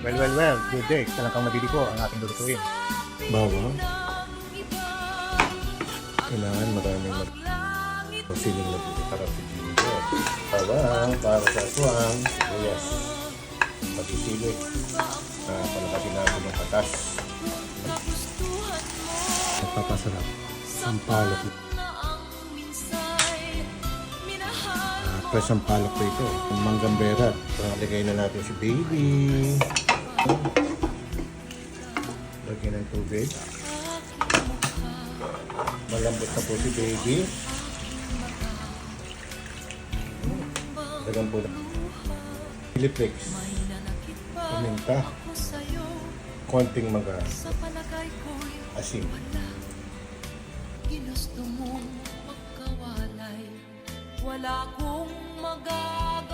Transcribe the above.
Well. Good day. Talagang madili po ang ating lulutuin. Bawang. Kailangan maraming siling na dito para sa ginger. Bawang para sa aswang. Yes. Pati sili. Palakasin natin yung katas. Nagpapasarap. Sampalok. Fresh sampalok po ito. Manggang berat. Pangaligay na natin si baby. Lagyan ng tubig. Malambot na po si baby. Lagyan po na chili flakes, paminta, konting asin. Ginusto mong magkawalay, wala kong magagawa.